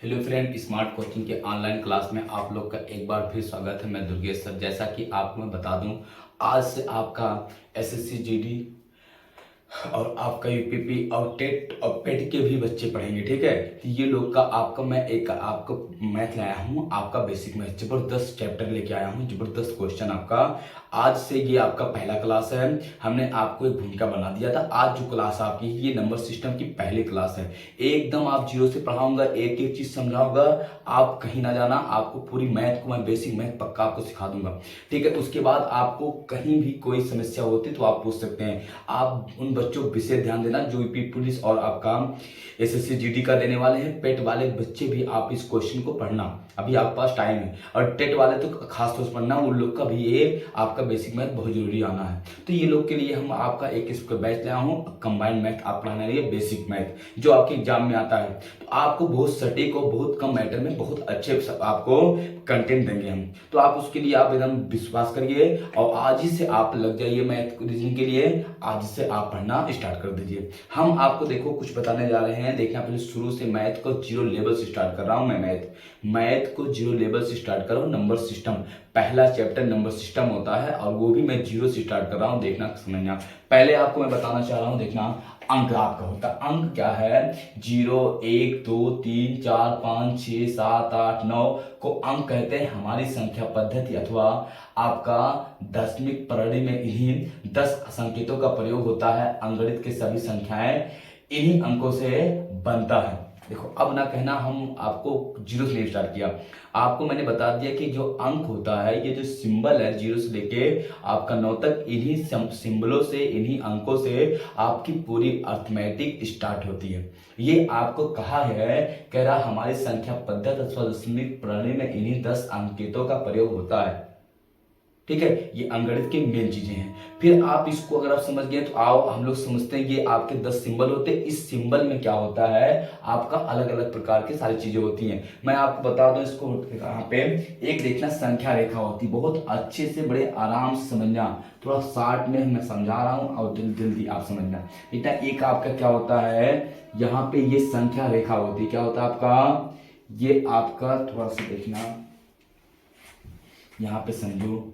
Hello friend, smart coaching के online class में आप लोग का एक बार फिर स्वागत है। मैं दुर्गेश सर। जैसा कि आपको मैं बता दूं, आज से आपका एसएससी जीडी और आपका यूपीपी और टेट और पेट के भी बच्चे पढ़ेंगे। ठीक है, तो ये लोग का आपका मैं एक आपको मैथ लाया हूँ, आपका बेसिक मैथ जबरदस्त चैप्टर लेके आया हूँ, जबरदस्त क्वेश्चन आपका। आज से ये आपका पहला क्लास है। हमने आपको एक भूमिका बना दिया था। आज जो क्लास आपकी ये नंबर सिस्टम की पहली क्लास है। एकदम आप जीरो से पढ़ाऊंगा, एक एक चीज समझाऊंगा, आप कहीं ना जाना। आपको पूरी मैथ को मैं बेसिक मैथ पक्का आपको सिखा दूंगा। ठीक है, उसके बाद आपको कहीं भी कोई समस्या होती तो आप पूछ सकते हैं। आप उन बच्चों को विशेष ध्यान देना जो यूपी पुलिस और आपका एसएससी जीडी का देने वाले हैं। पेट वाले बच्चे भी आप इस क्वेश्चन को पढ़ना, अभी आपके पास टाइम है। और टेट वाले तो खास तौर से पढ़ना, उन लोग का भी ये आपका बेसिक मैथ बहुत जरूरी आना है। तो ये लोग के लिए हम आपका एक इसको बैच लाया हूँ, कंबाइंड मैथ आप पढ़ाने लिए बेसिक मैथ जो आपके एग्जाम में आता है। तो आपको बहुत सटीक और बहुत कम मैटर में बहुत अच्छे आपको कंटेंट देंगे हम। तो आप उसके लिए आप एकदम विश्वास करिए और आज ही से आप लग जाइए मैथ रीजनिंग के लिए। आज से आप पढ़ना स्टार्ट कर दीजिए। हम आपको देखो कुछ बताने जा रहे हैं। देखिए, पहले शुरू से मैथ को जीरो लेवल से स्टार्ट कर रहा हूं मैं। मैथ को जीरो लेवल से स्टार्ट कर रहा हूं। नंबर सिस्टम पहला चैप्टर नंबर सिस्टम होता है और वो भी मैं जीरो से स्टार्ट कर रहा हूं। देखना, समझना। पहले आपको मैं बताना चाह रहा हूं, देखना अंक आपका होता है। अंक क्या है? 0 1 2 3 4 5 6 7 8 9 को अंक कहते हैं। हमारी संख्या पद्धति अथवा आपका दशमिक प्रणाली में इन्हीं 10 संकेतों का प्रयोग होता है। अंगणित के सभी संख्याएं इन्हीं अंकों से बनता है। देखो, अब ना कहना हम आपको जीरो से स्टार्ट किया। आपको मैंने बता दिया कि जो अंक होता है, ये जो सिंबल है जीरो से लेके आपका 9 तक, इन्हीं सिंबलों से, इन्हीं अंकों से आपकी पूरी अर्थमेटिक स्टार्ट होती है। ये आपको कहा है, कह रहा हमारी संख्या पद्धति अथवा दशमिक प्रणाली में इन्हीं 10 अंकेतों का प्रयोग होता है। ठीक है, ये अंगणित की मेन चीजें हैं। फिर आप इसको अगर आप समझ गए तो आओ हम लोग समझते हैं। ये आपके 10 सिंबल होते हैं। इस सिंबल में क्या होता है, आपका अलग अलग प्रकार की सारी चीजें होती हैं। मैं आपको बता दूं इसको। यहाँ पे एक देखना संख्या रेखा होती है, बहुत अच्छे से बड़े आराम से समझना। थोड़ा शार्ट में मैं समझा रहा हूँ और जल्दी आप समझना। बेटा, एक आपका क्या होता है, यहाँ पे ये संख्या रेखा होती है। क्या होता है आपका, ये आपका थोड़ा सा देखना, यहाँ पे समझो।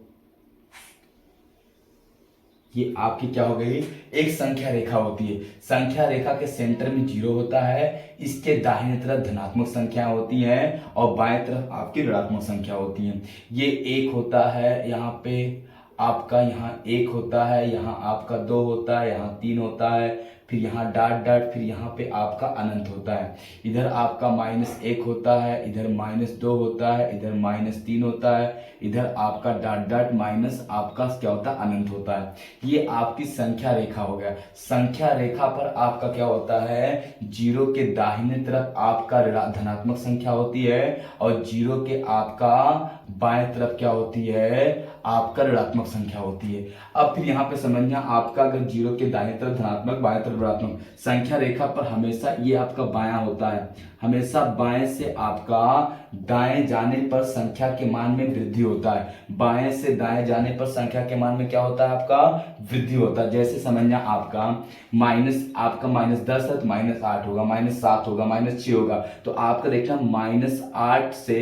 ये आपकी क्या हो गई, एक संख्या रेखा होती है। संख्या रेखा के सेंटर में जीरो होता है। इसके दाहिने तरफ धनात्मक संख्या होती है और बाएं तरफ आपकी ऋणात्मक संख्या होती है। ये एक होता है, यहाँ पे आपका यहाँ एक होता है, यहाँ आपका दो होता है, यहाँ तीन होता है, फिर यहाँ डॉट डॉट, फिर यहाँ पे आपका अनंत होता है। इधर आपका -1 होता है, इधर -2 होता है, इधर -3 होता है, इधर आपका डॉट डॉट माइनस आपका क्या होता है, अनंत होता है। ये आपकी संख्या रेखा हो गया। संख्या रेखा पर आपका क्या होता है, जीरो के दाहिने तरफ आपका धनात्मक संख्या होती है और जीरो के आपका बाएं तरफ क्या होती है, आपका ऋणात्मक संख्या होती है। अब फिर यहाँ पे समझना, आपका अगर जीरो के दाहिने तरफ धनात्मक, बाएं तरफ ऋणात्मक, संख्या रेखा पर हमेशा ये आपका बायां होता है। हमेशा बाएं से आपका दाएं जाने पर संख्या के मान में वृद्धि होता है। बाएं से दाएं जाने पर संख्या के मान में क्या होता है, आपका वृद्धि होता है। जैसे समझना, आपका -10 है तो -8 होगा, -7 होगा, -6 होगा। तो आपका देखना -8 से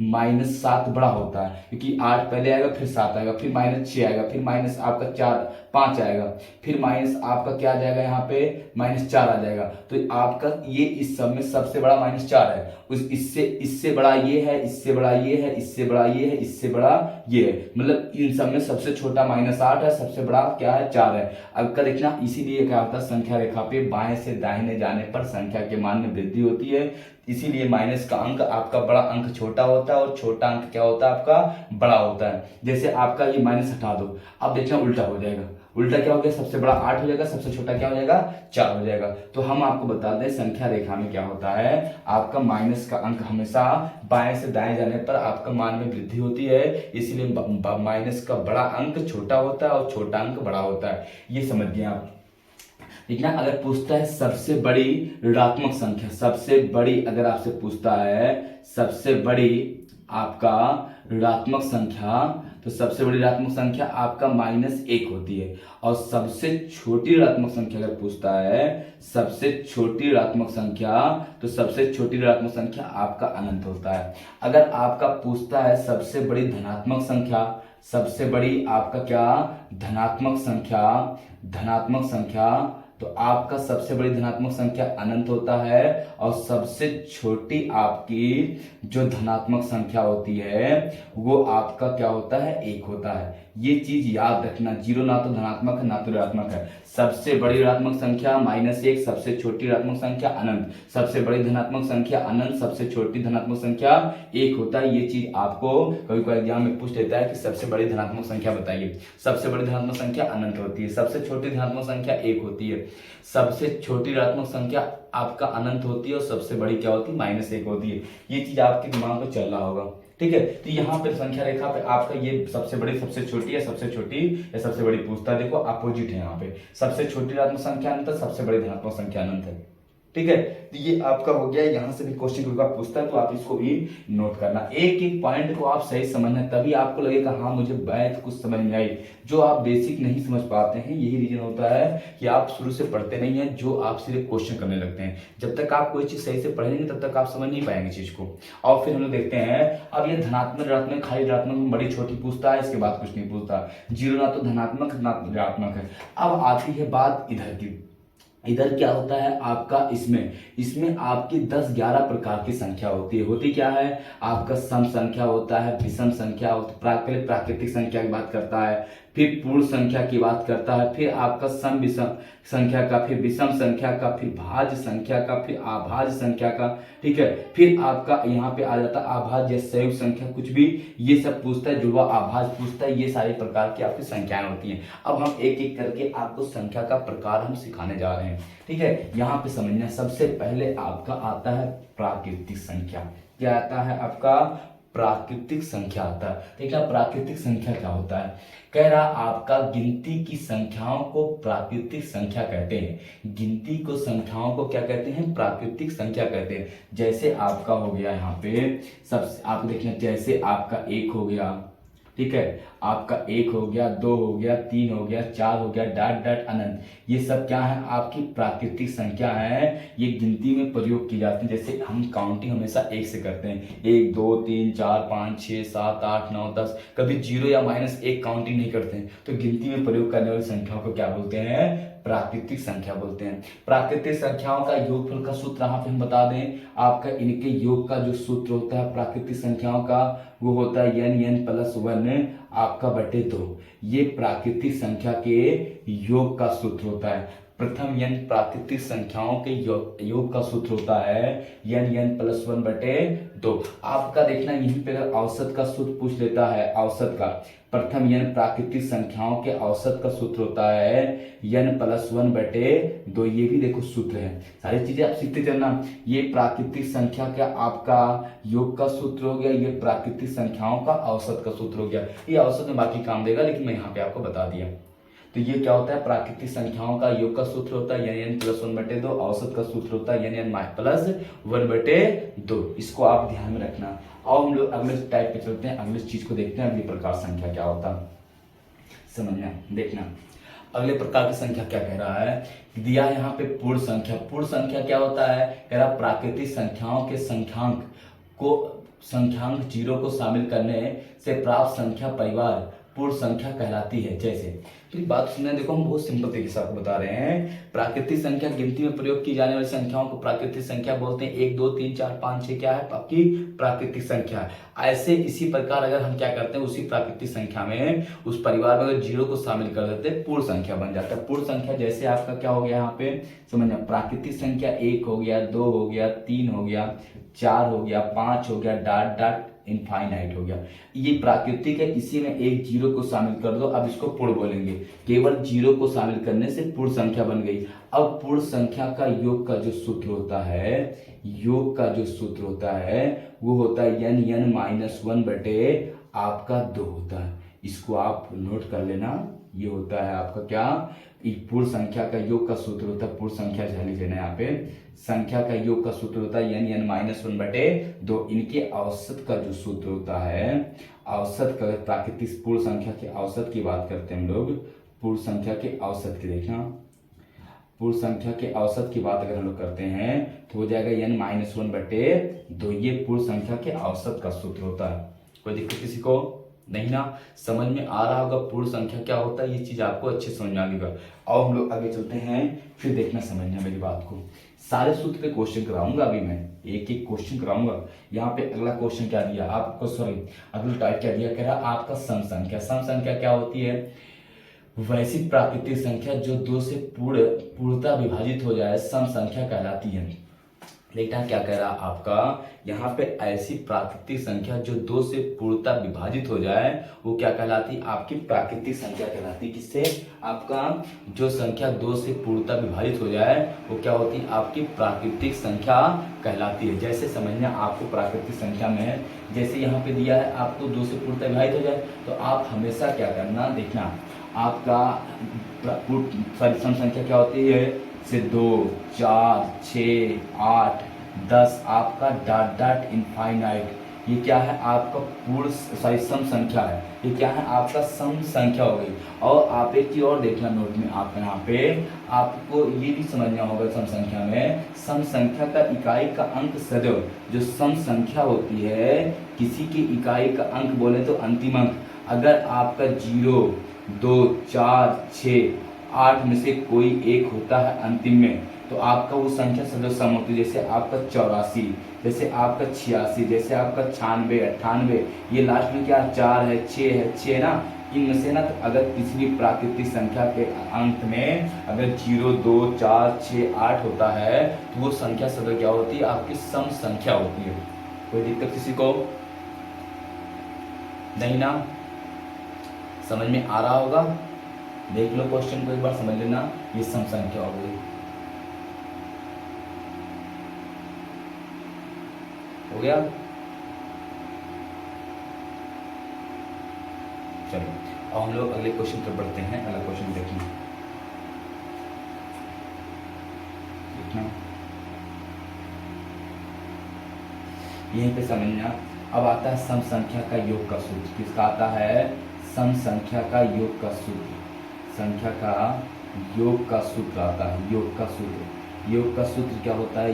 -7 बड़ा होता है, क्योंकि 8 पहले आएगा, फिर 7 आएगा, फिर -6 आएगा, फिर माइनस आपका 5 आएगा, फिर माइनस आपका क्या आ जाएगा, यहाँ पे -4 आ जाएगा। तो आपका ये इस सब में सबसे बड़ा -4 है। इससे बड़ा ये है, इससे बड़ा ये है, इससे बड़ा ये है, इससे बड़ा ये है। मतलब इन सब में सबसे छोटा -8 है, सबसे बड़ा क्या है, 4 है। अब का देखना, इसीलिए क्या होता है, संख्या रेखा पे बाएं से दाहिने जाने पर संख्या के मान में वृद्धि होती है। इसीलिए माइनस का अंक आपका बड़ा अंक छोटा होता है और छोटा अंक क्या होता है, आपका बड़ा होता है। जैसे आपका ये माइनस हटा दो, अब देखना उल्टा हो जाएगा। उल्टा क्या हो गया, सबसे बड़ा 8 हो जाएगा, सबसे छोटा क्या हो जाएगा, 4 हो जाएगा। तो हम आपको बता दें, संख्या रेखा में क्या होता है, आपका माइनस का अंक हमेशा बाएं से दाएं जाने पर आपका मान में वृद्धि होती है। इसलिए माइनस का बड़ा अंक छोटा होता है और छोटा अंक बड़ा होता है। ये समझ गए आप। देखना, अगर पूछता है सबसे बड़ी ऋणात्मक संख्या, सबसे बड़ी अगर आपसे पूछता है सबसे बड़ी आपका ऋणात्मक संख्या, तो सबसे बड़ी ऋणात्मक संख्या आपका -1 होती है। और सबसे छोटी ऋणात्मक संख्या अगर पूछता है, सबसे छोटी ऋणात्मक संख्या, तो सबसे छोटी ऋणात्मक संख्या आपका अनंत होता है। अगर आपका पूछता है सबसे बड़ी धनात्मक संख्या, सबसे बड़ी आपका क्या, धनात्मक संख्या, धनात्मक संख्या, तो आपका सबसे बड़ी धनात्मक संख्या अनंत होता है। और सबसे छोटी आपकी जो धनात्मक संख्या होती है वो आपका क्या होता है, 1 होता है। ये चीज याद रखना, जीरो ना तो धनात्मक है ना तो ऋणात्मक है। सबसे बड़ी ऋणात्मक संख्या -1, सबसे छोटी ऋणात्मक संख्या अनंत, सबसे बड़ी धनात्मक संख्या अनंत, सबसे छोटी धनात्मक संख्या 1 होता है। ये चीज आपको कभी कोई एग्जाम में पूछ लेता है कि सबसे बड़ी धनात्मक संख्या बताइए, सबसे बड़ी धनात्मक संख्या अनंत होती है, सबसे छोटी धनात्मक संख्या 1 होती है, सबसे छोटी ऋणात्मक संख्या आपका अनंत होती है और सबसे बड़ी क्या होती है, -1 होती है। ये चीज आपके दिमाग में चल रहा होगा, ठीक है। तो यहाँ पे संख्या रेखा पे आपका ये सबसे बड़ी, सबसे छोटी या सबसे छोटी या सबसे बड़ी पूछता है, देखो अपोजिट है। यहाँ पे सबसे छोटी ऋणात्मक संख्या अनंत है, सबसे बड़ी धनात्मक संख्या अनंत है, ठीक है। तो ये आपका हो गया। यहाँ से भी क्वेश्चन कभी बार पूछता है तो आप इसको भी नोट करना, एक एक पॉइंट को आप सही समझना, तभी आपको लगेगा हाँ मुझे मैथ कुछ समझ में आई। जो आप बेसिक नहीं समझ पाते हैं, यही रीजन होता है कि आप शुरू से पढ़ते नहीं है, जो आप सिर्फ क्वेश्चन करने लगते हैं। जब तक आप कोई चीज सही से पढ़ेंगे तब तक आप समझ नहीं पाएंगे चीज को। और फिर हम लोग देखते हैं, अब ये धनात्मक ऋणात्मक, खाली ऋणात्मक में बड़ी छोटी पूछता है, इसके बाद कुछ नहीं पूछता। जीरो ना तो धनात्मक ना ऋणात्मक है। अब आती है बात इधर की, इधर क्या होता है आपका, इसमें आपकी 10-11 प्रकार की संख्या होती है। होती क्या है, आपका सम संख्या होता है, विषम संख्या होता है, पहले प्राकृतिक संख्या की बात करता है, फिर पूर्ण संख्या की बात करता है, फिर आपका सम विषम संख्या का, फिर विषम संख्या का, फिर भाज्य संख्या का, फिर अभाज्य संख्या का, ठीक है। फिर आपका यहाँ पे आ जाता है अभाज्य संयुक्त संख्या, कुछ भी ये सब पूछता है, जुड़वा अभाज्य पूछता है। ये सारे प्रकार की आपकी संख्याएं होती हैं। अब हम एक एक करके आपको संख्या का प्रकार हम सिखाने जा रहे हैं, ठीक है। यहाँ पे समझना, सबसे पहले आपका आता है प्राकृतिक संख्या। क्या आता है आपका, प्राकृतिक संख्या आता है। देखिए प्राकृतिक संख्या क्या होता है, कह रहा आपका गिनती की संख्याओं को प्राकृतिक संख्या कहते हैं। गिनती को संख्याओं को क्या कहते हैं, प्राकृतिक संख्या कहते हैं। जैसे आपका हो गया यहाँ पे सब आप देखना, जैसे आपका 1 हो गया, ठीक है, आपका 1 हो गया, 2 हो गया, 3 हो गया, 4 हो गया, डॉट डॉट अनंत, ये सब क्या है आपकी प्राकृतिक संख्या है। ये गिनती में प्रयोग की जाती है। जैसे हम काउंटिंग हमेशा 1 से करते हैं, 1 2 3 4 5 6 7 8 9 10, कभी 0 या -1 काउंटिंग नहीं करते हैं। तो गिनती में प्रयोग करने वाली संख्याओं को क्या बोलते हैं, प्राकृतिक संख्या बोलते हैं। प्राकृतिक संख्याओं का योगफल का सूत्र यहाँ पे हम बता दें, आपका इनके योग का जो सूत्र होता है प्राकृतिक संख्याओं का, वो होता है n + 1 आपका बटे 2। ये प्राकृतिक संख्या के योग का सूत्र होता है। प्रथम n प्राकृतिक संख्याओं के योग का सूत्र होता है n + 1 बटे 2। आपका देखना यहीं पे अगर औसत का सूत्र पूछ लेता है, औसत का, प्रथम n प्राकृतिक संख्याओं के औसत का सूत्र होता है n + 1 बटे 2। ये भी देखो सूत्र है, सारी चीजें आप सीखते चलना। ये प्राकृतिक संख्या का आपका योग का सूत्र हो गया, ये प्राकृतिक संख्याओं का औसत का सूत्र हो गया। ये औसत में बाकी काम देगा, लेकिन मैं यहाँ पे आपको बता दिया। तो ये क्या होता है, प्राकृतिक संख्याओं का योग का सूत्र होता है n + 1 बटे 2, औसत का सूत्र होता है n + 1 बटे 2। इसको आप ध्यान में रखना। और हम लोग अगले टाइप पे चलते हैं, अगले चीज को देखते हैं, अगली प्रकार संख्या क्या होता है, समझना देखना। अगले प्रकार की संख्या क्या कह रहा है, दिया यहाँ पे पूर्ण संख्या। पूर्ण संख्या क्या होता है, कह रहा प्राकृतिक संख्याओं के संख्यांक 0 को शामिल करने से प्राप्त संख्या परिवार पूर्ण संख्या कहलाती है। जैसे फिर बात सुनना, देखो हम बहुत सिंपल तरीके से आपको बता रहे हैं। प्राकृतिक संख्या गिनती में प्रयोग की जाने वाली संख्याओं को प्राकृतिक संख्या बोलते हैं। 1 2 3 4 5 6 क्या है आपकी प्राकृतिक संख्या है। ऐसे इसी प्रकार अगर हम क्या करते हैं, उसी प्राकृतिक संख्या में उस परिवार में अगर 0 को शामिल कर देते हैं, पूर्ण संख्या बन जाता है। पूर्ण संख्या जैसे आपका क्या हो गया यहाँ पे समझना, प्राकृतिक संख्या 1 हो गया, 2 हो गया, 3 हो गया, 4 हो गया, 5 हो गया, डॉट डॉट इनफाइनाइट हो गया। ये प्राकृतिक है, इसी में एक 0 को शामिल कर दो, अब इसको पूर्ण बोलेंगे। केवल 0 को शामिल करने से पूर्ण संख्या बन गई। अब पूर्ण संख्या का योग का जो सूत्र होता है, योग का जो सूत्र होता है वो होता है n - 1 बटे आपका 2 होता है। इसको आप नोट कर लेना। ये होता है आपका क्या, पूर्ण संख्या का योग का सूत्र होता है, पूर्ण संख्या झेल लीजिए ना, यहाँ पे संख्या का योग का सूत्र होता है n-1/2। इनके औसत का जो सूत्र होता है, औसत का, प्राकृतिक पूर्ण संख्या के औसत की बात करते हैं हम लोग, पूर्ण संख्या के औसत की, देखना पूर्ण संख्या के औसत की बात अगर हम लोग करते हैं तो हो जाएगा n-1/2। ये पूर्ण संख्या के औसत का सूत्र होता है। कोई दिक्कत किसी को नहीं ना? समझ में आ रहा होगा पूर्ण संख्या क्या होता है, ये चीज आपको अच्छे समझ में आ गई। और हम लोग आगे चलते हैं, फिर देखना समझना मेरी बात को। सारे सूत्र पे क्वेश्चन कराऊंगा, अभी मैं एक एक क्वेश्चन कराऊंगा। यहाँ पे अगला क्वेश्चन क्या दिया आपको, सॉरी अगला टाइप क्या दिया, कह रहा आपका सम संख्या। सम संख्या क्या होती है? वैसी प्राकृतिक संख्या जो 2 से पूर्णतः विभाजित हो जाए, सम संख्या कहलाती है। बेटा क्या कह रहा आपका यहाँ पे, ऐसी प्राकृतिक संख्या जो 2 से पूर्णतः विभाजित हो जाए वो क्या कहलाती? आपकी प्राकृतिक संख्या कहलाती। किससे? आपका जो संख्या 2 से पूर्णतः विभाजित हो जाए वो क्या होती? आपकी प्राकृतिक संख्या कहलाती है। जैसे समझना आपको प्राकृतिक संख्या में, जैसे यहाँ पे दिया है आपको 2 से पूर्णतः विभाजित हो जाए, तो आप हमेशा क्या करना, देखना आपका सम संख्या क्या होती है, से 2, 4, 6, 8, 10, आपका डॉट डॉट इनफाइनाइट, ये क्या है? आपका पूर्ण सम संख्या है। ये क्या है? आपका सम संख्या हो गई। और आप एक चीज और देखना नोट में, आप यहाँ पे आपको ये भी समझना होगा, सम संख्या में सम संख्या का इकाई का अंक सदैव, जो सम संख्या होती है किसी की इकाई का अंक बोले तो अंतिम अंक, अगर आपका 0, 2, 4, 6, 8 में से कोई एक होता है अंतिम में, तो आपका वो संख्या सदैव सम होती है। जैसे आपका 84, जैसे आपका 86, जैसे आपका 96, 98, ये लास्ट में क्या 4 है, 6 है, 6 ना, इनमें से ना, तो अगर किसी भी प्राकृतिक संख्या के अंत में अगर 0, 2, 4, 6, 8 होता है तो वो संख्या सदैव क्या होती है? आपकी सम संख्या होती है। कोई दिक्कत किसी को नहीं ना? समझ में आ रहा होगा? देख लो क्वेश्चन को एक बार, समझ लेना, ये सम संख्या हो गई। हो गया? चलो अब हम लोग अगले क्वेश्चन पर बढ़ते हैं। अगला क्वेश्चन देखिए, देखना यहीं पे समझना। अब आता है सम संख्या का योग का सूत्र। किसका आता है? सम संख्या का योग का सूत्र। संख्या का योग का सूत्र आता है, योग का सूत्र। योग का सूत्र क्या होता है?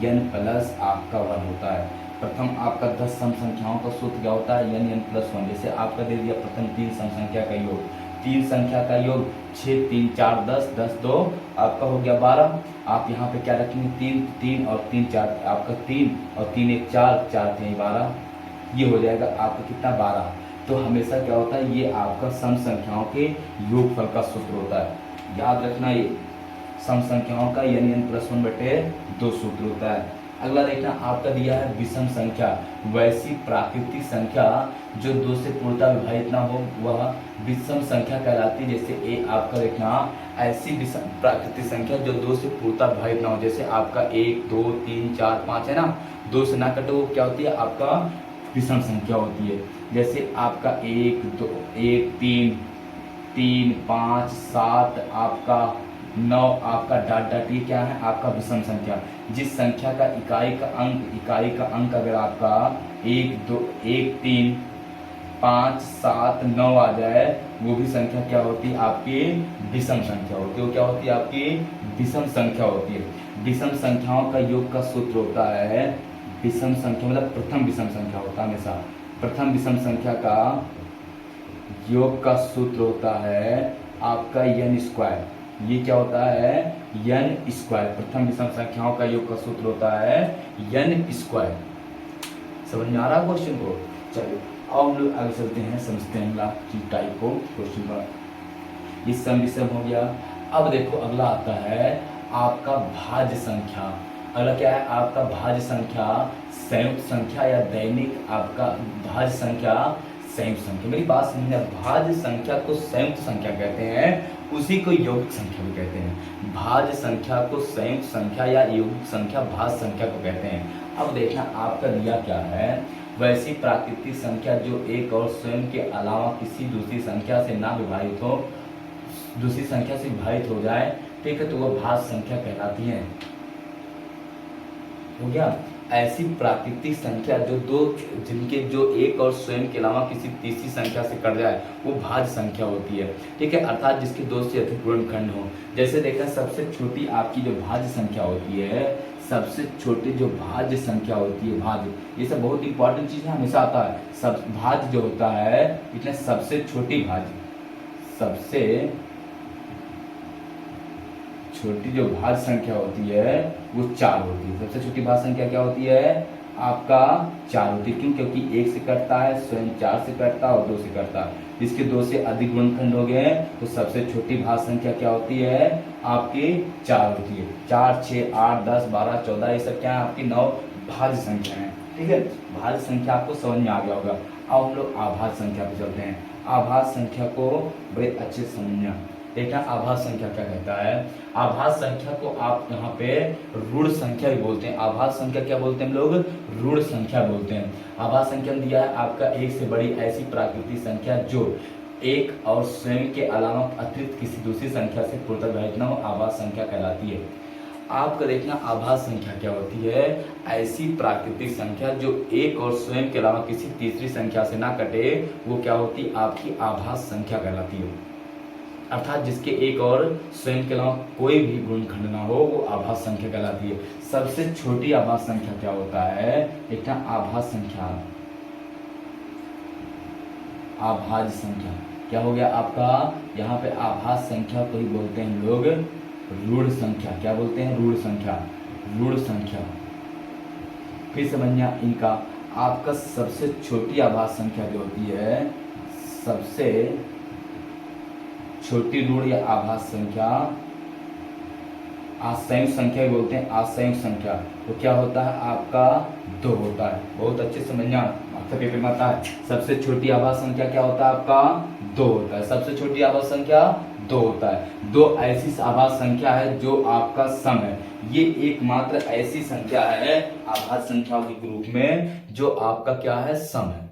n प्लस आपका 1 होता है। प्रथम आपका 10 सम संख्याओं का सूत्र क्या होता है? n plus 1। जैसे आपका दे दिया प्रथम 3 सम संख्या का योग, 3 संख्या का योग 6, 3, 4, 10, 10, 2 आपका हो गया 12। आप यहाँ पे क्या रखेंगे? 3, 3 और 3, 4, आपका 3 और 3, 1, 4, 4, 3, 12, ये हो जाएगा आपका कितना? 12। तो हमेशा क्या होता है? ये आपका सम संख्याओं के योगफल का सूत्र होता है। याद रखना, ये सम संख्याओं का n प्लस 1/2 सूत्र होता है। अगला देखना आपका दिया है विषम संख्या। वैसी प्राकृतिक संख्या जो 2 से पूर्णतः विभाजित ना हो वह विषम संख्या कहलाती है। जैसे ए आपका देखना, ऐसी विषम प्राकृतिक संख्या जो 2 से पूर्णतः विभाजित ना हो, जैसे आपका 1, 2, 3, 4, 5 है ना, 2 से ना कटे, वो क्या होती है? आपका विषम संख्या होती है। जैसे आपका 1, 2, 1, 3, 3, 5, 7, आपका 9, आपका डॉट डॉट, ये क्या है? आपका विषम संख्या। जिस संख्या का इकाई का अंक अगर आपका 1, 2, 1, 3, 5, 7, 9 आ जाए, वो भी संख्या क्या होती है? आपकी विषम संख्या होती है। वो क्या होती है? आपकी विषम संख्या होती है। विषम संख्याओं का योग का सूत्र होता है, विषम संख्या मतलब प्रथम विषम संख्या होता है हमेशा। प्रथम विषम संख्या का योग का सूत्र होता है आपका n²। ये क्या होता है? n²। प्रथम विषम संख्याओं का योग का सूत्र होता है n²। समझ में आ रहा है क्वेश्चन को? चलिए अब हम लोग आगे चलते हैं, समझते हैं अगला टाइप को क्वेश्चन का। ये सम विषम हो गया। अब देखो अगला आता है आपका भाज्य संख्या। अगला क्या है? आपका भाज्य संख्या, संयुक्त संख्या या दैनिक आपका भाज्य संख्या, संयुक्त संख्या। मेरी बात समझना, भाज्य संख्या को संयुक्त संख्या कहते हैं, उसी को यौगिक संख्या भी कहते हैं। भाज्य संख्या को संयुक्त संख्या या यौगिक संख्या भाज्य संख्या को कहते हैं। अब देखना आपका दिया क्या है, वैसी प्राकृतिक संख्या जो एक और स्वयं के अलावा किसी दूसरी संख्या से ना विभाजित हो, दूसरी संख्या से विभाजित हो जाए, ठीक है, तो वह भाज्य संख्या कहलाती है। हो गया। ऐसी प्राकृतिक संख्या जिनके जो एक और स्वयं के अलावा किसी तीसरी संख्या से कट जाए वो भाज्य संख्या होती है, ठीक है, अर्थात जिसके दो से अधिक गुणनखंड हो। जैसे देखा, सबसे छोटी आपकी जो भाज्य संख्या होती है, सबसे छोटी जो भाज्य संख्या होती है, भाज्य, ये सब बहुत इंपॉर्टेंट चीज है, हमेशा आता है। सब भाज्य जो होता है, इसमें सबसे छोटी भाज्य, सबसे छोटी जो भाज्य संख्या होती है वो 4 होती है। सबसे छोटी भाज्य संख्या क्या होती है आपका? 4 होती है। क्यों? क्योंकि 1 से कटता है, स्वयं 4 से कटता है और 2 से कटता है। इसके 2 से अधिक गुणनखंड हो गए तो सबसे छोटी भाज्य संख्या क्या होती है आपकी? 4 होती है। 4, 6, 8, 10, 12, 14, ये सब क्या है आपकी? 9 भाज्य संख्या है, ठीक है। भाज्य संख्या आपको समझ में आ गया होगा। अब हम लोग आभाज्य संख्या पे चलते हैं। आभाज्य संख्या को बड़े अच्छे से समझना। देखना आभाज्य संख्या क्या कहता है। आभाज्य संख्या को आप यहाँ पे ऋण संख्या भी बोलते हैं। आभाज्य संख्या क्या बोलते हैं हम लोग? ऋण संख्या बोलते हैं। आभाज्य संख्या में दिया है आपका एक से बड़ी ऐसी प्राकृतिक संख्या जो एक और स्वयं के अलावा अतिरिक्त किसी दूसरी संख्या से पूर्णतः विभाजित न हो, आभाज्य संख्या कहलाती है। आपका देखना आभाज्य संख्या क्या होती है? ऐसी प्राकृतिक संख्या जो एक और स्वयं के अलावा किसी तीसरी संख्या से ना कटे, वो क्या होती है आपकी? आभाज्य संख्या कहलाती है। अर्थात जिसके एक और स्वयं के अलावा कोई भी गुणनखंड ना हो, वो आभाज्य संख्या कहलाती है। सबसे छोटी आभाज्य संख्या क्या होता है? एक आभाज्य संख्या, आभाज्य संख्या क्या हो गया आपका? यहाँ पे आभाज्य संख्या को ही बोलते हैं लोग ऋण संख्या। क्या बोलते हैं? ऋण संख्या, ऋण संख्या। फिर समझना इनका, आपका सबसे छोटी आभाज्य संख्या जो होती है, सबसे छोटी ऋण या आभाज्य संख्या, असंयुक्त संख्या भी बोलते हैं, असंयुक्त संख्या, तो क्या होता है आपका? 2 होता है। बहुत अच्छे समझना, अक्सर पेपर में आता है। सबसे छोटी आभाज्य संख्या क्या होता है आपका? 2 होता है। सबसे छोटी आभाज्य संख्या 2 होता है। 2 ऐसी आभाज्य संख्या है जो आपका सम है। ये एकमात्र ऐसी संख्या है आभाज्य संख्याओं के ग्रुप में जो आपका क्या है? सम है।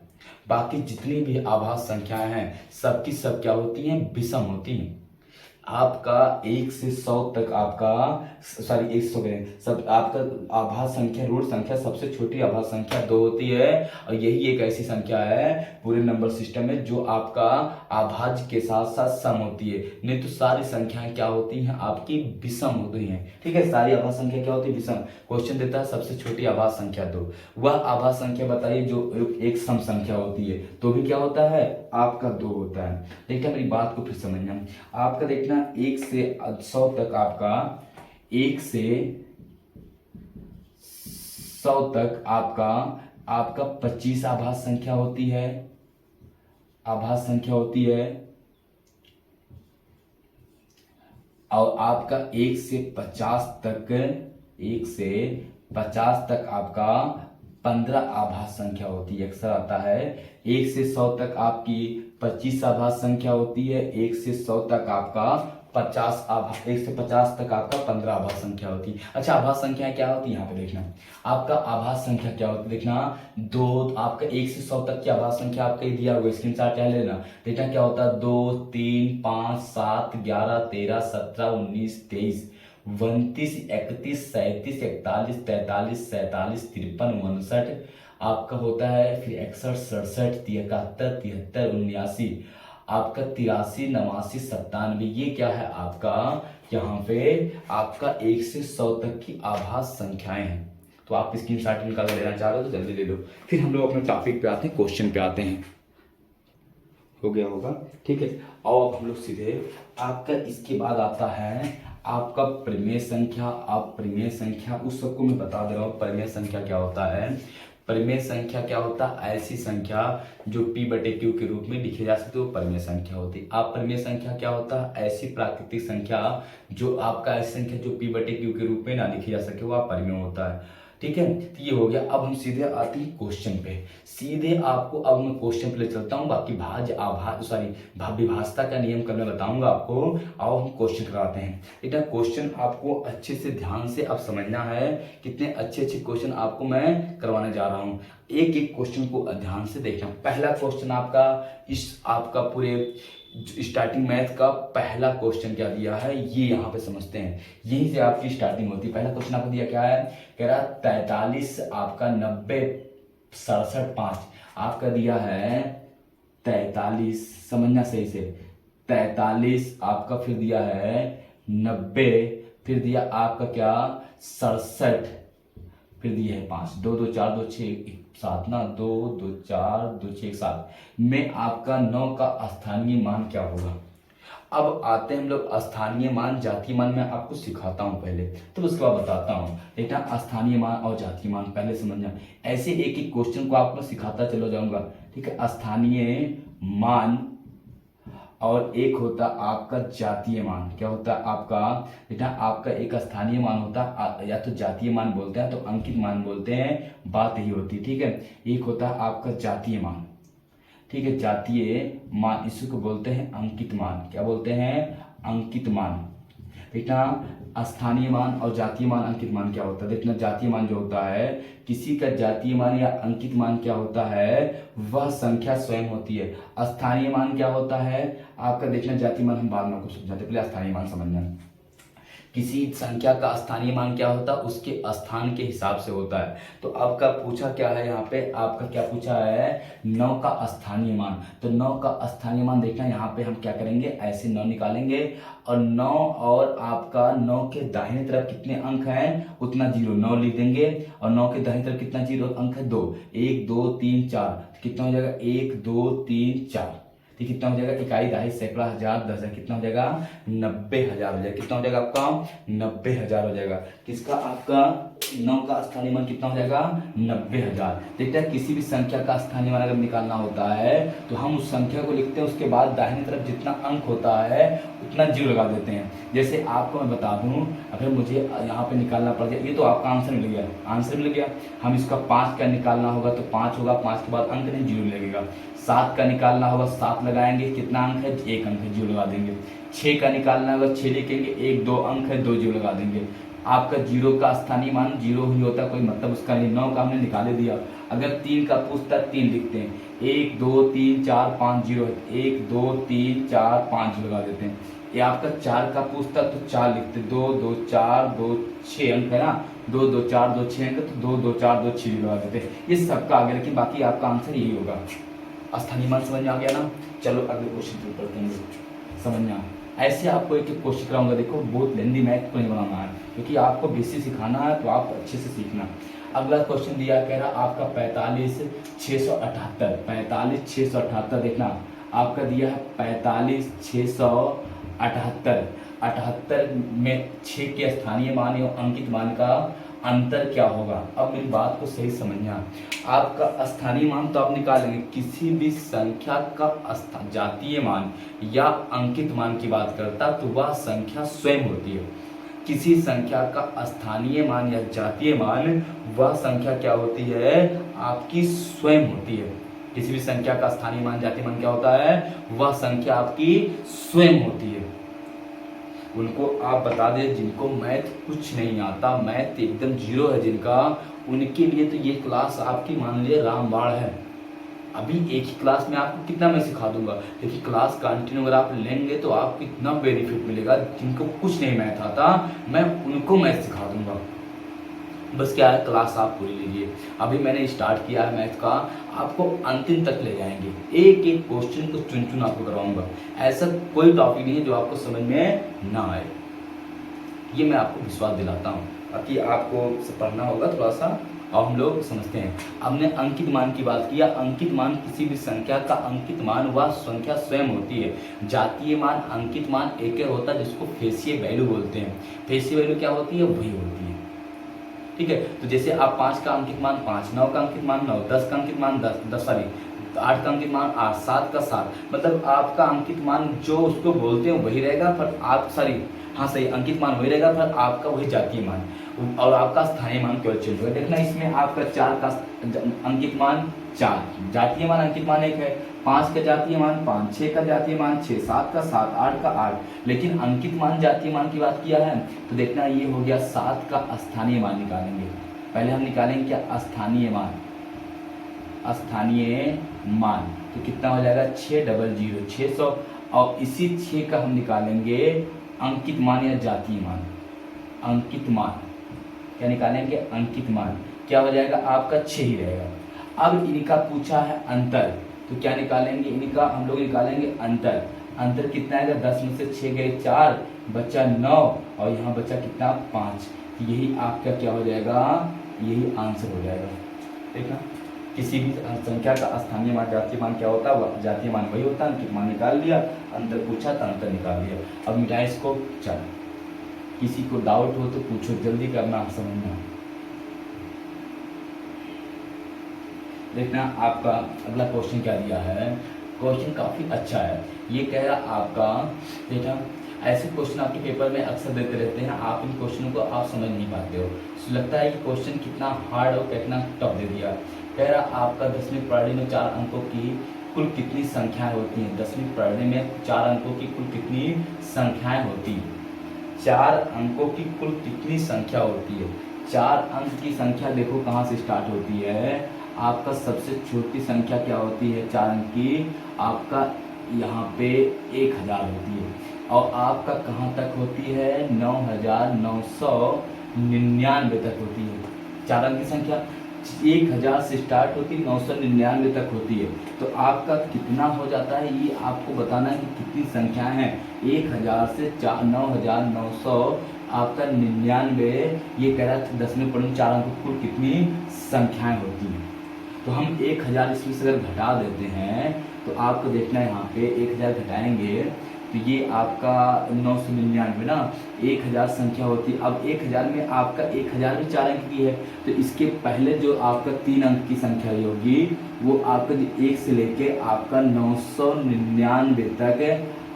बाकी जितनी भी आभाज्य संख्याएं हैं सबकी सब क्या होती हैं? विषम होती हैं। आपका 1 से 100 तक आपका, सॉरी 100 करें सब, आपका आभाज्य संख्या, ऋण संख्या, सबसे छोटी आभाज्य संख्या 2 होती है। और यही एक ऐसी संख्या है पूरे नंबर सिस्टम में जो आपका आभाज्य के साथ साथ सम होती है। नहीं तो सारी संख्याएं क्या होती हैं आपकी? विषम होती हैं, ठीक है। सारी आभाज्य संख्या क्या होती है? विषम। क्वेश्चन देता है सबसे छोटी आभाज्य संख्या 2, वह आभाज्य संख्या बताइए जो एक सम संख्या होती है, तो भी क्या होता है आपका? 2 होता है। देखिए मेरी बात को फिर समझना। आपका देखना 1 से 100 तक आपका, 1 से 100 तक आपका 25 आभाज्य संख्या होती है, आभाज्य संख्या होती है। और आपका 1 से 50 तक, 1 से 50 तक आपका 15 आभाज्य संख्या होती है। अक्सर आता है 1 से 100 तक आपकी 25 आभाज्य संख्या होती है। 1 से 100 तक आपका 1 से 50 तक आपका 15 आभाज्य संख्या होती है। अच्छा, आभाज्य संख्या क्या होती है? यहाँ पे देखना आपका आभाज्य संख्या क्या होती है। देखना 2, आपका 1 से 100 तक की आभाज्य संख्या आपका दिया हुआ, स्क्रीनशॉट क्या लेना। देखना क्या होता है? 2, 3, 5, 7, 11, 13, 17, 19, 23, 29, 31, 37, 41, 43, 47, 53, 59 आपका होता है। फिर 61, 67, 73, 73, 79, आपका 83, 89, 97, ये क्या है आपका? यहाँ पे आपका 1 से 100 तक की आभाज्य संख्याएं हैं। तो आप स्क्रीनशॉट निकाल लेना चाह रहे हो तो जल्दी ले लो। फिर हम लोग अपने टॉपिक पे आते हैं, क्वेश्चन पे आते हैं। हो गया होगा, ठीक है। और अब हम लोग सीधे आपका इसके बाद आता है आपका परिमेय संख्या। आप परिमेय संख्या उस सबको मैं बता दे रहा हूँ। परिमेय संख्या क्या होता है? परिमेय संख्या क्या होता है? ऐसी संख्या जो p/q के रूप में लिखी जा सकती है, वो परिमेय संख्या होती है। आप परिमेय संख्या क्या होता है? ऐसी प्राकृतिक संख्या जो आपका, ऐसी संख्या जो p/q के रूप में ना लिखी जा सके, वो आप परिमेय होता है, ठीक है। तो ये हो गया। अब हम सीधे आते हैं क्वेश्चन पे। सीधे आपको अब मैं क्वेश्चन पे ले चलता हूँ। बाकी विभाज्यता का नियम कल मैं बताऊंगा आपको। अब हम क्वेश्चन कराते हैं। इतना क्वेश्चन आपको अच्छे से ध्यान से अब समझना है। कितने अच्छे अच्छे क्वेश्चन आपको मैं करवाने जा रहा हूँ। एक एक क्वेश्चन को ध्यान से देखना। पहला क्वेश्चन आपका, इस आपका पूरे स्टार्टिंग मैथ का पहला क्वेश्चन क्या दिया है ये यहाँ पे समझते हैं। यहीं से आपकी स्टार्टिंग होती है। पहला क्वेश्चन आपको दिया क्या है, कह रहा 43 आपका 90 67 5 आपका दिया है 43, समझना सही से, 43 आपका, फिर दिया है 90, फिर दिया आपका क्या 67, फिर दिए है 5, 2 2 4 2 6 7 ना, 2 2 4 2 6 7 में आपका 9 का स्थानीय मान क्या होगा। अब आते हैं हम लोग स्थानीय मान जातीय मान, मैं आपको सिखाता हूं पहले, तो उसके बाद बताता हूं। देखना स्थानीय मान और जातीय मान पहले समझना, ऐसे एक एक क्वेश्चन को आपको सिखाता चलो जाऊंगा, ठीक है। स्थानीय मान और एक होता आपका जातीय मान, क्या होता है आपका, बेटा आपका एक स्थानीय मान होता है, या तो जातीय मान बोलते हैं तो अंकित मान बोलते हैं, बात यही होती है, ठीक है। एक होता है आपका जातीय मान, ठीक है, जातीय मान, इसको बोलते हैं अंकित मान, क्या बोलते हैं, अंकित मान। देखना स्थानीय मान और जातीय मान अंकित मान क्या होता है। देखना जातीय मान जो होता है, किसी का जातीय मान या अंकित मान क्या होता है, वह संख्या स्वयं होती है। स्थानीय मान क्या होता है आपका, देखना जातीय मान हम बाद में आपको समझाते, पहले स्थानीय मान समझना। किसी संख्या का स्थानीय मान क्या होता है, उसके स्थान के हिसाब से होता है। तो आपका पूछा क्या है यहाँ पे, आपका क्या पूछा है, 9 का स्थानीय मान। तो 9 का स्थानीय मान देखना, यहाँ पे हम क्या करेंगे, ऐसे 9 निकालेंगे और 9 और आपका 9 के दाहिने तरफ कितने अंक हैं उतना 0, 9 लिख देंगे, और 9 के दाहिने तरफ कितना 0 अंक है 2, 1 2 3 4, कितना हो जाएगा 1 2 3 4, ठीक, कितना हो जाएगा, इकाई दहाई सैकड़ा हजार दस हजार, कितना हो जाएगा 90,000 हो जाएगा, कितना हो जाएगा आपका 90,000 हो जाएगा। किसका आपका 9 का स्थानीय मान कितना हो जाएगा 90,000। देखते हैं किसी भी संख्या का स्थानीय मान अगर निकालना होता है तो हम उस संख्या को लिखते हैं, उसके बाद दाहिने तरफ जितना अंक होता है उतना 0 लगा देते हैं। जैसे आपको मैं बता दूं, अगर मुझे यहाँ पे निकालना पड़ जाए, ये तो आपका आंसर मिल गया, आंसर मिल गया, हम इसका 5 का निकालना होगा तो 5 होगा, 5 के बाद अंक नहीं 0 लगेगा। 7 का निकालना होगा 7 लगाएंगे, कितना अंक है 1 अंक है 0 लगा देंगे। 6 का निकालना होगा 6 लिखेंगे, 1 2 अंक है 2 0 लगा देंगे। आपका 0 का स्थानीय मान 0 ही होता है, कोई मतलब उसका नहीं। 9 का हमने निकाले दिया, अगर 3 का पूछता 3 लिखते हैं, 1 2 3 4 5 0, 1 2 3 4 5 लगा देते हैं। ये आपका 4 का पूछता तो 4 लिखते, 2 2 4 2 6 अंक है ना, 2 2 4 2 6 अंक, तो 2 2 4 2 6 लगा देते हैं। ये सबका आगे, लेकिन बाकी आपका आंसर यही होगा। स्थानीय मान समझ में आ गया ना। चलो अगले क्वेश्चन पर पढ़ते हैं, समझना। ऐसे आपको एक एक क्वेश्चन कराऊंगा, देखो बहुत लेंदी मैथ को नहीं बनाना है, क्योंकि आपको बेसिक सिखाना है तो आप अच्छे से सीखना। अगला क्वेश्चन दिया, कह रहा आपका 45 678, 45 678, देखना आपका दिया है 45 678, 78 में 6 के स्थानीय मान और अंकित मान का अंतर क्या होगा। अब मेरी बात को सही समझना, आपका स्थानीय मान तो आप निकालेंगे, किसी भी संख्या का जातीय मान या अंकित मान की बात करता तो वह संख्या स्वयं होती है। किसी संख्या का स्थानीय मान या जातीय मान, वह संख्या क्या होती है आपकी स्वयं होती है। किसी भी संख्या का स्थानीय मान जातीय मान क्या होता है, वह संख्या आपकी स्वयं होती है। उनको आप बता दें जिनको मैथ कुछ नहीं आता, मैथ एकदम 0 है जिनका, उनके लिए तो ये क्लास आपकी मान लीजिए रामबाण है। अभी एक ही क्लास में आपको कितना मैं सिखा दूंगा, क्योंकि क्लास कंटिन्यू अगर आप लेंगे तो आपको इतना बेनिफिट मिलेगा। जिनको कुछ नहीं मैथ आता मैं उनको मैथ सिखा दूंगा, बस क्या है क्लास आप पूरी लीजिए। अभी मैंने स्टार्ट किया है मैथ का, आपको अंतिम तक ले जाएंगे, एक एक क्वेश्चन को चुन चुन आपको करवाऊंगा। ऐसा कोई टॉपिक नहीं है जो आपको समझ में ना आए, ये मैं आपको विश्वास दिलाता हूँ। बाकी आपको पढ़ना होगा थोड़ा सा, और हम लोग समझते हैं। हमने अंकित मान की बात किया, अंकित मान किसी भी संख्या का अंकित मान वह संख्या स्वयं होती है। जातीय मान अंकित मान एक होता है जिसको फेसियल वैल्यू बोलते हैं। फेसियल वैल्यू क्या होती है, वही होती है, ठीक है। तो जैसे आप 5 का अंकित मान 5, 9 का अंकित मान 9, 10 का अंकित मान 10 सॉरी 8 का अंकित मान 8, 7 का 7, मतलब आपका अंकित मान जो उसको बोलते हैं वही रहेगा, पर आप सॉरी हाँ सही अंकित मान वही रहेगा, पर आपका वही जातीय मान और आपका स्थानीय मान केवल चेंज होगा। देखना इसमें आपका 4 का अंकित मान 4, जातीय मान अंकित मान 1 है, 5 का जातीय मान 5, 6 का जातीय मान 6, 7 का 7, 8 का 8, लेकिन अंकित मान जातीय मान की बात किया है तो देखना ये हो गया 7 का स्थानीय मान निकालेंगे। पहले हम निकालेंगे क्या स्थानीय मान, स्थानीय मान तो कितना हो जाएगा 600, 600 और इसी 6 का हम निकालेंगे अंकित मान या जातीय मान। अंकित मान क्या निकालेंगे? अंकित मान। क्या हो जाएगा आपका? 6 ही रहेगा। अब इनका पूछा है अंतर, तो क्या निकालेंगे? इनका हम लोग निकालेंगे अंतर। अंतर कितना आएगा? 10 में से 6 गए 4, बचा 9 और यहाँ बचा कितना? 5। यही आपका क्या हो जाएगा? यही आंसर हो जाएगा। ठीक है, किसी भी संख्या का स्थानीय मान जातीय मान क्या होता है? जातीय मान वही होता है। अंकित मान निकाल लिया, अंतर पूछा तो अंतर निकाल लिया। अब मिटाए इसको। चल, किसी को डाउट हो तो पूछो, जल्दी करना, समझना। देखना आपका अगला क्वेश्चन क्या दिया है। क्वेश्चन काफी अच्छा है। ये कह रहा आपका, देखा ऐसे क्वेश्चन आपके पेपर में अक्सर देते रहते हैं, आप इन क्वेश्चनों को आप समझ नहीं पाते हो, तो लगता है कि क्वेश्चन कितना हार्ड और कितना टफ दे दिया। कह रहा आपका 10वीं प्रणाली में 4 अंकों की कुल कितनी संख्याएं होती हैं? 10वीं प्रणाली में 4 अंकों की कुल कितनी संख्याएं होती हैं? 4 अंकों की कुल कितनी संख्या होती है? 4 अंक की संख्या देखो कहाँ से स्टार्ट होती है। आपका सबसे छोटी संख्या क्या होती है 4 अंक की? आपका यहाँ पे 1000 होती है। और आपका कहाँ तक होती है? 9999 तक होती है। 4 अंक की संख्या 1000 से स्टार्ट होती है, 999 तक होती है। तो आपका कितना हो जाता है, ये आपको बताना है कि कितनी संख्याएं हैं। 1000 से 9900 आपका 99। ये कह रहा था 10वीं प्रणाली 4 अंकों की कुल कितनी संख्याएं होती हैं। तो हम 1000 इसमें से अगर घटा देते हैं तो आपको देखना है यहाँ पे 1000 घटाएंगे तो ये आपका 999 ना 1000 संख्या होती है। अब 1000 में आपका 1000 भी 4 अंक की है, तो इसके पहले जो आपका 3 अंक की संख्या होगी वो आपका 1 से लेके आपका 999 तक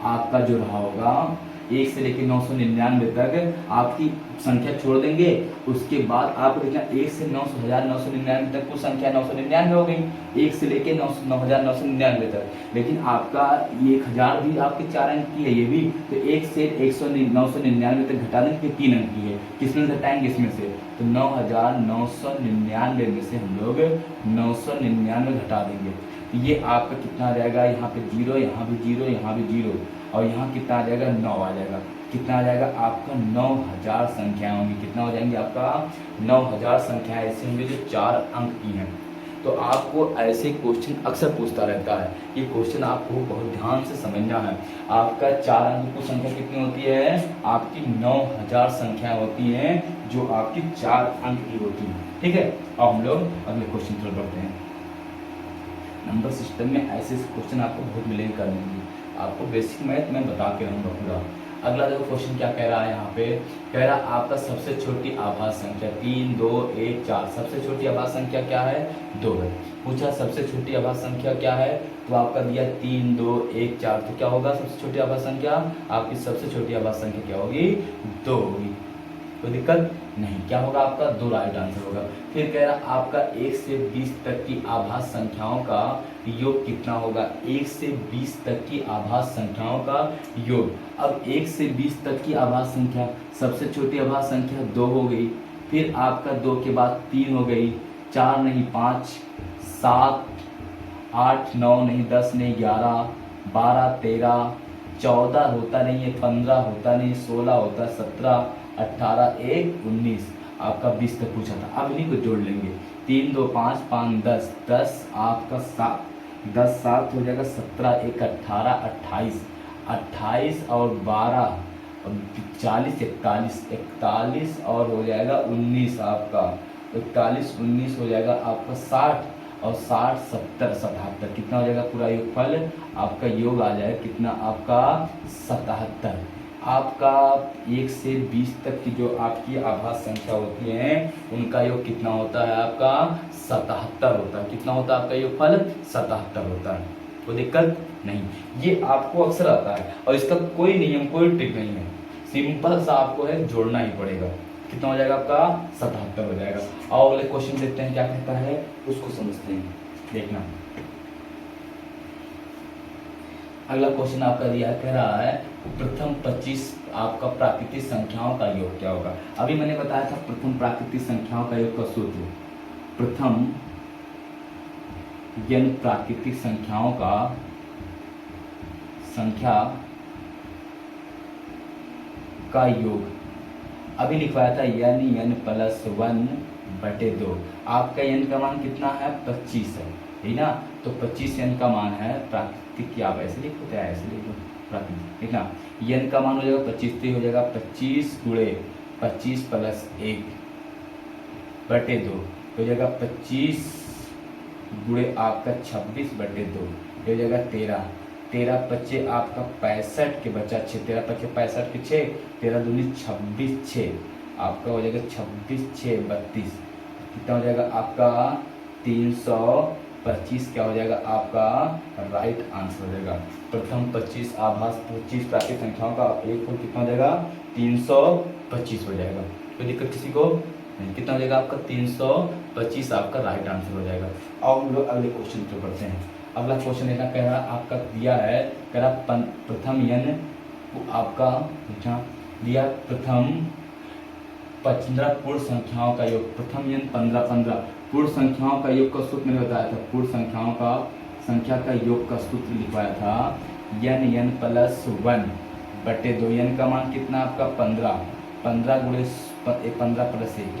आपका जो रहा होगा, 1 से लेके 999 तक आपकी संख्या छोड़ देंगे। उसके बाद आपको देखना 1 से 9999 तक कुल संख्या 999 हो गई, 1 से लेके 9999 तक। लेकिन आपका 1000 भी आपके 4 अंक की है ये भी, तो 1 से 999 तक घटा देंगे, 3 अंक की है। किसमें से घटाएंगे? इसमें से। तो 9999 में से हम लोग 999 घटा देंगे, तो ये आपका कितना आ जाएगा? यहाँ पे 0, यहाँ भी 0, यहाँ भी 0 और यहाँ कितना आ जाएगा? 9 आ जाएगा। कितना आ जाएगा? आपका 9000 संख्याएं होंगी। कितना हो जाएंगे? आपका 9000 संख्याएं ऐसी होंगी जो 4 अंक की हैं। तो आपको ऐसे क्वेश्चन अक्सर पूछता रहता है। ये क्वेश्चन आपको बहुत ध्यान से समझना है। आपका 4 अंक की संख्या कितनी होती है? आपकी 9000 संख्याएं होती हैं जो आपकी 4 अंक की होती हैं। ठीक है, अब हम लोग अगले क्वेश्चन की तरफ बढ़ते हैं। नंबर सिस्टम में ऐसे क्वेश्चन आपको बहुत मिलेंगे करने के लिए। आपको बेसिक मैथ मैं बता के रहूँगा पूरा। अगला देखो क्वेश्चन क्या कह रहा है यहाँ पे। कह रहा आपका सबसे छोटी आभास संख्या 3, 2, 1, 4। सबसे छोटी आभास संख्या क्या है? 2 है। पूछा सबसे छोटी आभास संख्या क्या है, तो आपका दिया 3, 2, 1, 4। तो क्या होगा सबसे छोटी आभास संख्या? आपकी सबसे छोटी आभास संख्या क्या होगी? 2 होगी। कोई दिक्कत नहीं। क्या होगा आपका? 2 राइट आंसर होगा। फिर कह रहा आपका 1 से 20 तक की आभास संख्याओं का योग कितना होगा? 1 से 20 तक की आभास संख्याओं का योग। अब 1 से 20 तक की आभास संख्या, सबसे छोटी आभास संख्या 2 हो गई, फिर आपका 2 के बाद 3 हो गई, 4 नहीं 5, 7, 8, 9 नहीं 10 नहीं 11, 12, 13, 14 होता नहीं है, 15 होता नहीं, 16 होता, 17, 18, 1, 19। आपका 20 तक पूछा था। अब इन्हीं को जोड़ लेंगे। 3, 2, 5, 5, 10, 10 आपका 7, 10, 7 हो जाएगा 17, 1, 18, 28, 28 और 12 और 40, 41, 41 और हो जाएगा 19 आपका 41, 19 हो जाएगा आपका 60 और 60, 70, 77। कितना हो जाएगा पूरा योगफल? आपका योग आ जाएगा कितना? आपका 77। आपका 1 से 20 तक की जो आपकी आभास संख्या होती है उनका योग कितना होता है? आपका 77 होता है। कितना होता है आपका योगफल? 77 होता है। कोई दिक्कत नहीं। ये आपको अक्सर आता है और इसका कोई नियम कोई ट्रिक नहीं है, सिंपल सा आपको है जोड़ना ही पड़ेगा। कितना हो जाएगा आपका? 77 हो जाएगा। और अगले क्वेश्चन देखते हैं क्या कहता है, उसको समझते हैं। देखना अगला क्वेश्चन आपका दिया कह रहा है प्रथम 25 आपका प्राकृतिक संख्याओं का योग क्या होगा। अभी मैंने बताया था प्रथम प्राकृतिक संख्याओं का योग का सूत्र, प्रथम n प्राकृतिक संख्याओं का संख्या का योग अभी लिखवाया था n प्लस 1/2। आपका n का मान कितना है 25 है, ठीक ना। तो 25 n का मान है प्राकृतिक, की आप ऐसे लिखो तो ऐसे लिखो प्राकृतिक, ठीक ना। n का मान हो जाएगा 25, तो हो जाएगा 25 गुणे 25 प्लस 1/2, हो जाएगा 25 गुणे आपका 26/2, हो जाएगा 13। 13 बच्चे आपका 65 के बचा 6, 13 बच्चे 65 के 6, 13 दूनी 26, 6 आपका हो जाएगा 26 6 32, कितना हो जाएगा आपका 325, क्या हो जाएगा आपका राइट आंसर हो जाएगा। प्रथम 25 आभास 25 प्राकृतिक संख्याओं का एक को कितना हो जाएगा 325 हो जाएगा। कोई दिक्कत किसी को नहीं, कितना हो जाएगा आपका 325 आपका राइट आंसर हो जाएगा। अब हम लोग अगले क्वेश्चन पे बढ़ते हैं। अगला क्वेश्चन लेना कह रहा आपका दिया है, कह रहा प्रथम n आपका दिया प्रथम 15 पूर्ण संख्याओं का योग, प्रथम n 15 पूर्ण संख्याओं का योग का सूत्र मैंने बताया था, पूर्ण संख्याओं का संख्या का योग का सूत्र लिखवाया था n प्लस 1/2। n का मान कितना आपका 15 गुणे 15 प्लस 1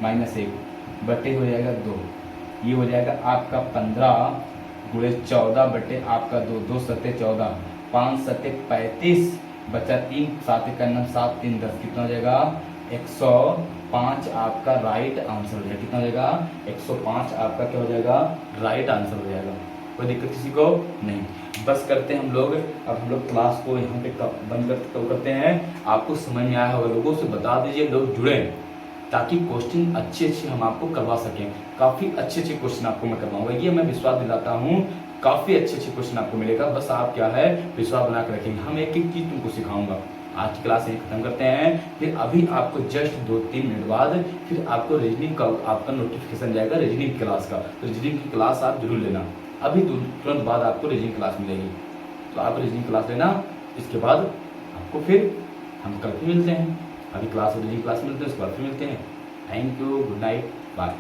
माइनस 1 बटे हो जाएगा 2, ये हो जाएगा आपका 15 गुणे 14 बटे आपका 2, 2 सत्ते 14, 5 सत्ते 35, बचा 3, 7 का 9, 7 3 10, कितना हो जाएगा 105 आपका राइट आंसर हो जाएगा। कितना हो जाएगा 105 आपका क्या हो जाएगा राइट आंसर हो जाएगा। कोई दिक्कत किसी को नहीं। बस करते हैं हम लोग, अब हम लोग क्लास को यहाँ पे बंद करते हैं। आपको समझ में आया होगा, लोगों से बता दीजिए लोग जुड़े, ताकि क्वेश्चन अच्छे हम आपको करवा सकें। काफ़ी अच्छे क्वेश्चन आपको मैं करवाऊंगा, ये मैं विश्वास दिलाता हूँ। काफ़ी अच्छे क्वेश्चन आपको मिलेगा, बस आप क्या है विश्वास बना कर रखेंगे। हम एक एक चीज़ तुमको सिखाऊंगा। आज की क्लास यहीं खत्म करते हैं, फिर अभी आपको जस्ट 2-3 मिनट बाद फिर आपको रीजनिंग का आपका नोटिफिकेशन जाएगा रीजनिंग क्लास का, तो रीजनिंग की क्लास आप जरूर लेना। अभी तुरंत बाद आपको रीजनिंग क्लास मिलेगी, तो आप रीजनिंग क्लास लेना। इसके बाद आपको फिर हम कल फिर मिलते हैं। अभी क्लास रीजनिंग क्लास मिलते हैं, उसके बाद फिर मिलते हैं। Thank you, good night, bye.